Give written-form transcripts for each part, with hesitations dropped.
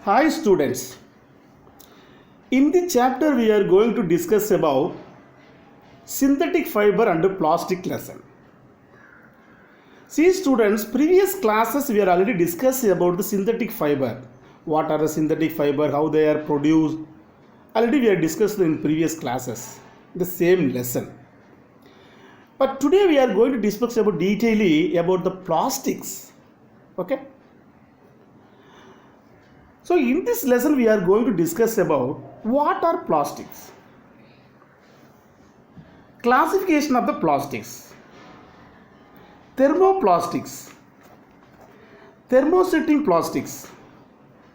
Hi students, in the chapter we are going to discuss about synthetic fiber and plastic lesson. See students, previous classes we are already discussing about the synthetic fiber. What are the synthetic fiber, how they are produced. Already we are discussed in previous classes, the same lesson. But today we are going to discuss about detailing about the plastics. Okay. So in this lesson we are going to discuss about what are plastics. Classification of the plastics. Thermoplastics. Thermosetting plastics.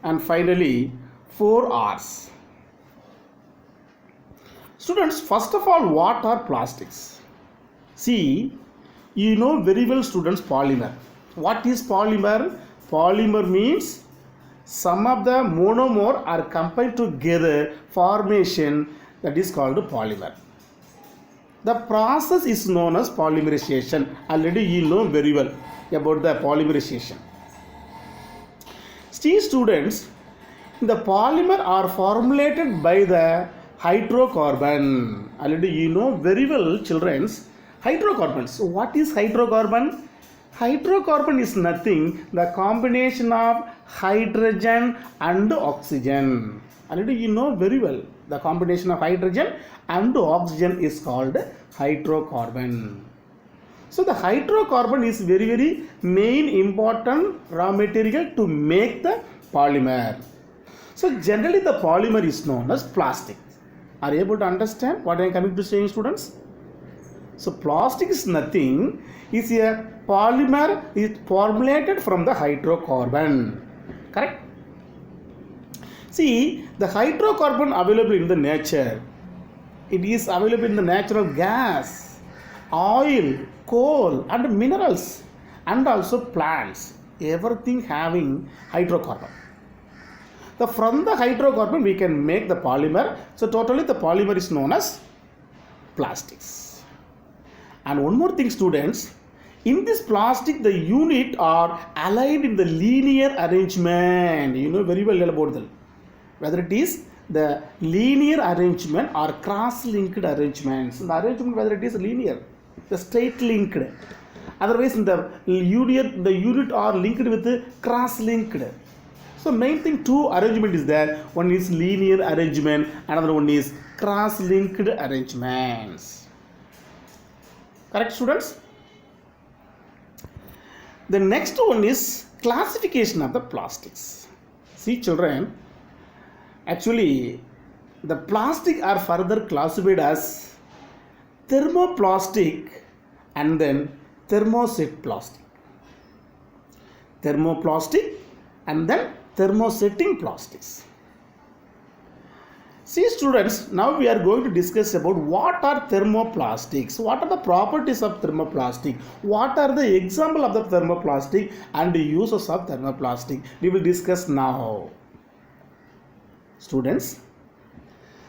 And finally 4 R's. Students, first of all, what are plastics? See, you know very well students polymer. What is polymer? Polymer means some of the monomer are combined together formation that is called polymer. The process is known as polymerization. Already you know very well about the polymerization. See students, the polymer are formulated by the hydrocarbon. Already you know very well childrens, hydrocarbons. So what is hydrocarbon? Hydrocarbon is nothing, the combination of hydrogen and oxygen. Already you know very well, the combination of hydrogen and oxygen is called hydrocarbon. So the hydrocarbon is very main important raw material to make the polymer. So generally the polymer is known as plastic. Are you able to understand what I am coming to say, students? So plastic is nothing, is a polymer is formulated from the hydrocarbon. Correct? See, the hydrocarbon available in the nature, it is available in the natural gas, oil, coal and minerals and also plants. Everything having hydrocarbon. From the hydrocarbon we can make the polymer. So totally the polymer is known as plastics. And one more thing students, in this plastic the unit are aligned in the linear arrangement. You know very well about them. Whether it is the linear arrangement or cross-linked arrangements. The arrangement whether it is linear, the straight linked. Otherwise the unit are linked with the cross-linked. So main thing, two arrangement is there. One is linear arrangement, another one is cross-linked arrangements. Correct students? The next one is classification of the plastics. See children, actually the plastic are further classified as thermoplastic and then thermoset plastic. Thermoplastic and then thermosetting plastics. See students, now we are going to discuss about what are thermoplastics, what are the properties of thermoplastic, what are the example of the thermoplastic and the uses of thermoplastic. We will discuss now. Students,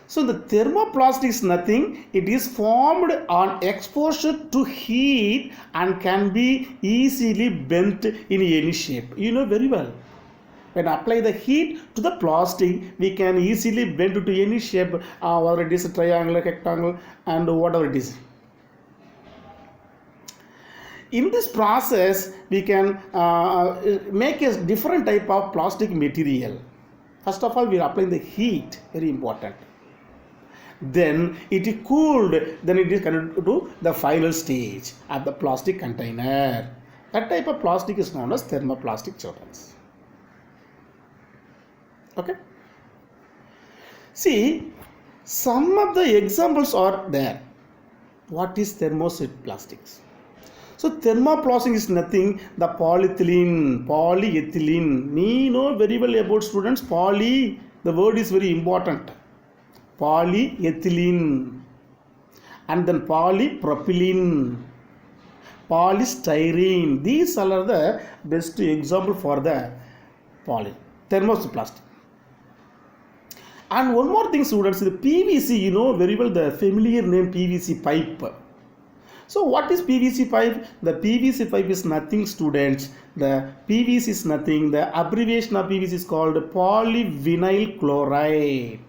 so the thermoplastic is nothing, it is formed on exposure to heat and can be easily bent in any shape. You know very well. When apply the heat to the plastic, we can easily bend it to any shape, whether it is a triangle, rectangle, and whatever it is. In this process, we can make a different type of plastic material. First of all, we are applying the heat, very important. Then it is cooled, then it is connected to the final stage of the plastic container. That type of plastic is known as thermoplastic, children. Okay. See, some of the examples are there. What is thermoset plastics? So thermoplastic is nothing, the polyethylene, polyethylene. We know very well about students, poly, the word is very important. Polyethylene and then polypropylene, polystyrene. These are the best example for the thermoset plastic. And one more thing students, the PVC, you know very well the familiar name PVC pipe. So what is PVC pipe? The PVC pipe is nothing, students. The PVC is nothing. The abbreviation of PVC is called polyvinyl chloride.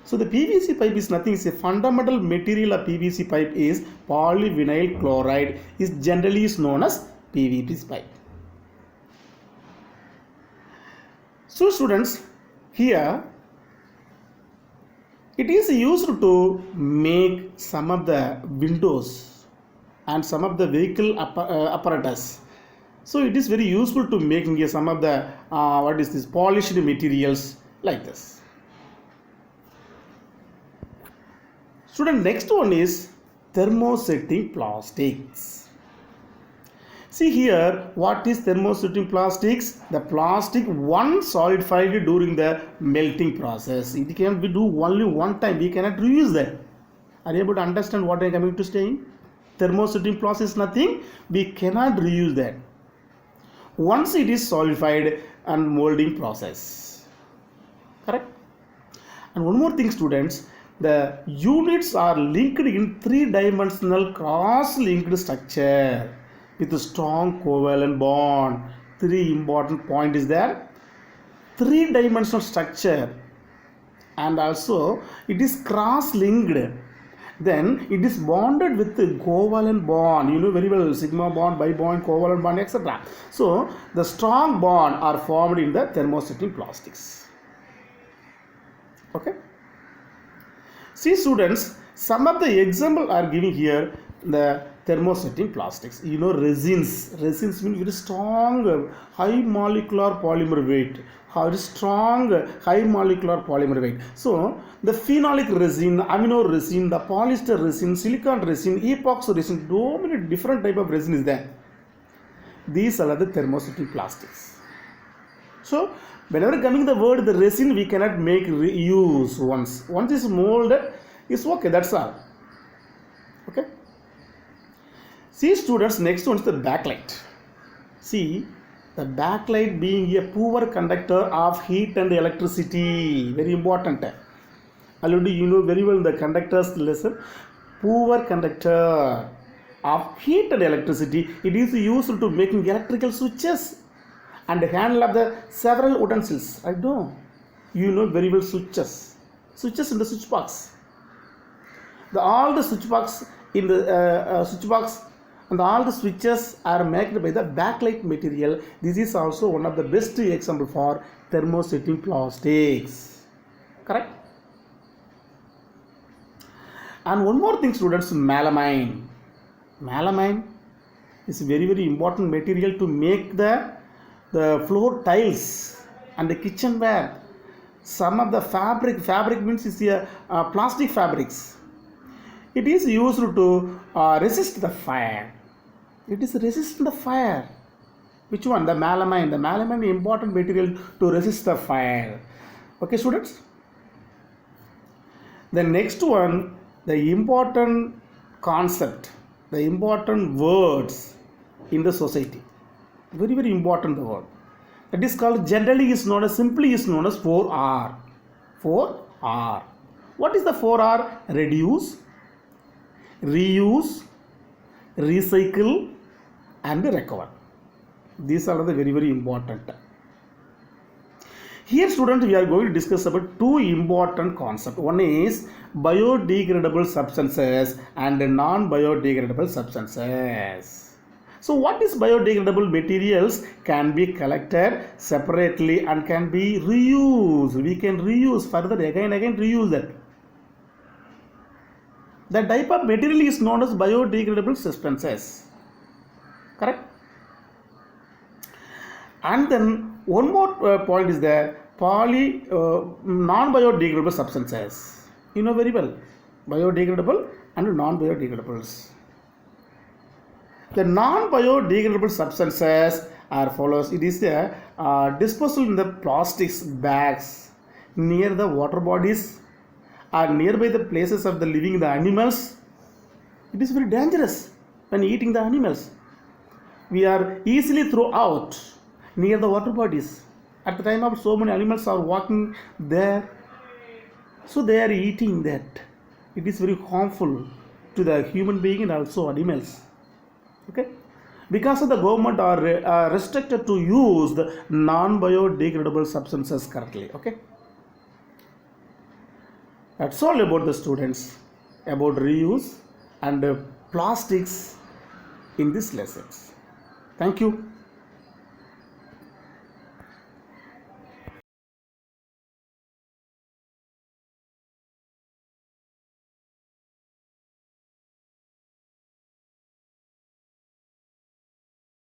So the PVC pipe is nothing. It's a fundamental material of PVC pipe is polyvinyl chloride. Is generally is known as PVC pipe. So students, here it is used to make some of the windows and some of the vehicle apparatus. So it is very useful to making some of the polished materials like this. Student, next one is thermosetting plastics. See here, what is thermosetting plastics? The plastic once solidified during the melting process. It can be do only one time. We cannot reuse that. Are you able to understand what I am coming to saying? Thermosetting process is nothing. We cannot reuse that. Once it is solidified and molding process. Correct? And one more thing, students. The units are linked in three-dimensional cross-linked structure with a strong covalent bond. Three important point is there. Three-dimensional structure, and also it is cross-linked. Then it is bonded with the covalent bond. You know very well, sigma bond, bi bond, covalent bond, etc. So the strong bond are formed in the thermosetting plastics. Okay. See students, some of the example are giving here the thermosetting plastics. You know resins. Resins mean very strong, high molecular polymer weight. Very strong, high molecular polymer weight. So the phenolic resin, amino resin, the polyester resin, silicon resin, epoxy resin, so many different type of resin is there. These are the thermosetting plastics. So whenever coming the word the resin, we cannot make reuse once. Once it's molded, it's okay. That's all. Okay. See students, next one is the backlight. See, the backlight being a poor conductor of heat and electricity. Very important. Already you know very well the conductors lesson. Poor conductor of heat and electricity. It is used to making electrical switches and handle of the several utensils. I know. You know very well switches. Switches in the switch box. All the switch box in the switch box and all the switches are made by the backlight material. This is also one of the best example for thermosetting plastics. Correct? And one more thing students, melamine. Melamine is very important material to make the floor tiles and the kitchenware. Some of the fabric means is the plastic fabrics. It is used to resist the fire. It is resistant the fire. Which one? The melamine. The melamine is important material to resist the fire. Okay, students. The next one, the important concept, the important words in the society. Very important word. That is called generally is known as, simply is known as 4R. 4R. What is the 4R? Reduce, reuse, recycle and recover. These are the very important. Here students, we are going to discuss about two important concepts. One is biodegradable substances and non-biodegradable substances. So what is biodegradable materials? Can be collected separately and can be reused. We can reuse further again reuse that. The type of material is known as biodegradable substances. Correct? And then one more point is there, non-biodegradable substances. You know very well, biodegradable and non-biodegradables. The non-biodegradable substances are follows. It is the disposal in the plastics bags near the water bodies or nearby the places of the living the animals. It is very dangerous when eating the animals. We are easily throw out near the water bodies. At the time of so many animals are walking there, so they are eating that. It is very harmful. to the human being and also animals. Okay, because of the government are restricted to use the non-biodegradable substances currently. Okay, that's all about the students about reuse and plastics in these lessons. Thank you.